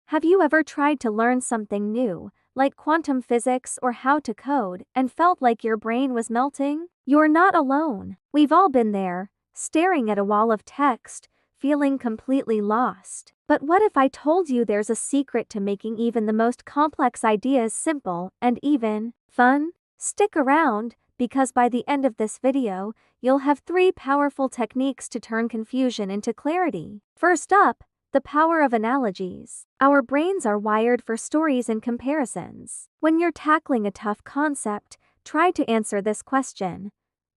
Have you ever tried to learn something new, like quantum physics or how to code, and felt like your brain was melting? You're not alone. We've all been there, staring at a wall of text, feeling completely lost. But what if I told you there's a secret to making even the most complex ideas simple and even fun? Stick around, because by the end of this video, you'll have 3 powerful techniques to turn confusion into clarity. First up, the power of analogies. Our brains are wired for stories and comparisons. When you're tackling a tough concept, try to answer this question.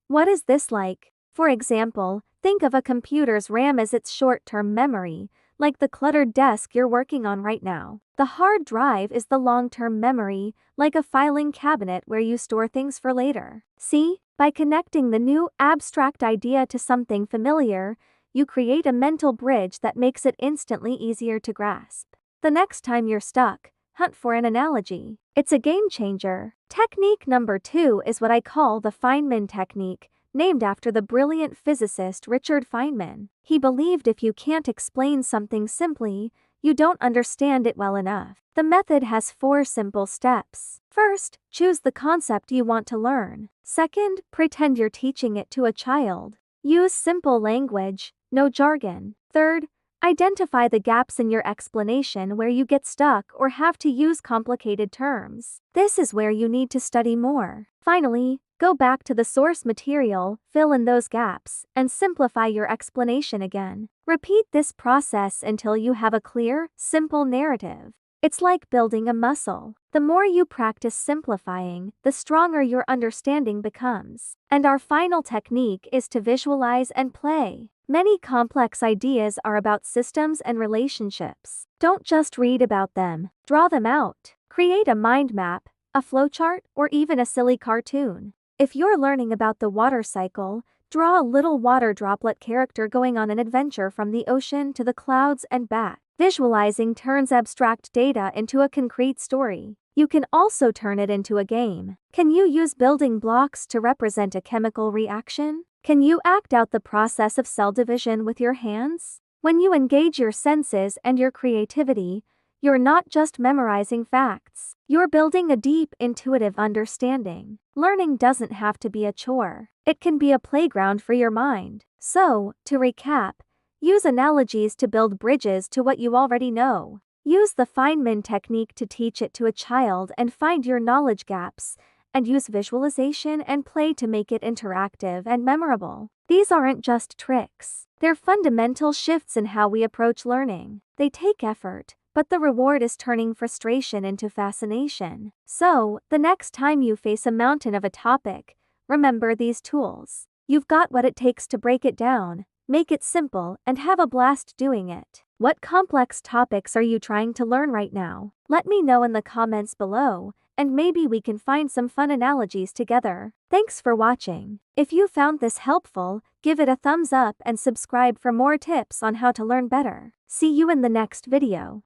What is this like? For example, think of a computer's RAM as its short-term memory, like the cluttered desk you're working on right now. The hard drive is the long-term memory, like a filing cabinet where you store things for later. See, by connecting the new abstract idea to something familiar, you create a mental bridge that makes it instantly easier to grasp. The next time you're stuck, hunt for an analogy. It's a game changer. Technique number 2 is what I call the Feynman technique, named after the brilliant physicist Richard Feynman. He believed if you can't explain something simply, you don't understand it well enough. The method has 4 simple steps. First, choose the concept you want to learn. Second, pretend you're teaching it to a child. Use simple language, no jargon. Third, identify the gaps in your explanation where you get stuck or have to use complicated terms. This is where you need to study more. Finally, go back to the source material, fill in those gaps, and simplify your explanation again. Repeat this process until you have a clear, simple narrative. It's like building a muscle. The more you practice simplifying, the stronger your understanding becomes. And our final technique is to visualize and play. Many complex ideas are about systems and relationships. Don't just read about them, draw them out. Create a mind map, a flowchart, or even a silly cartoon. If you're learning about the water cycle, draw a little water droplet character going on an adventure from the ocean to the clouds and back. Visualizing turns abstract data into a concrete story. You can also turn it into a game. Can you use building blocks to represent a chemical reaction? Can you act out the process of cell division with your hands? When you engage your senses and your creativity, you're not just memorizing facts. You're building a deep, intuitive understanding. Learning doesn't have to be a chore. It can be a playground for your mind. So, to recap, use analogies to build bridges to what you already know. Use the Feynman technique to teach it to a child and find your knowledge gaps, and use visualization and play to make it interactive and memorable. These aren't just tricks. They're fundamental shifts in how we approach learning. They take effort, but the reward is turning frustration into fascination. So, the next time you face a mountain of a topic, remember these tools. You've got what it takes to break it down, make it simple, and have a blast doing it. What complex topics are you trying to learn right now? Let me know in the comments below, and maybe we can find some fun analogies together. Thanks for watching. If you found this helpful, give it a thumbs up and subscribe for more tips on how to learn better. See you in the next video.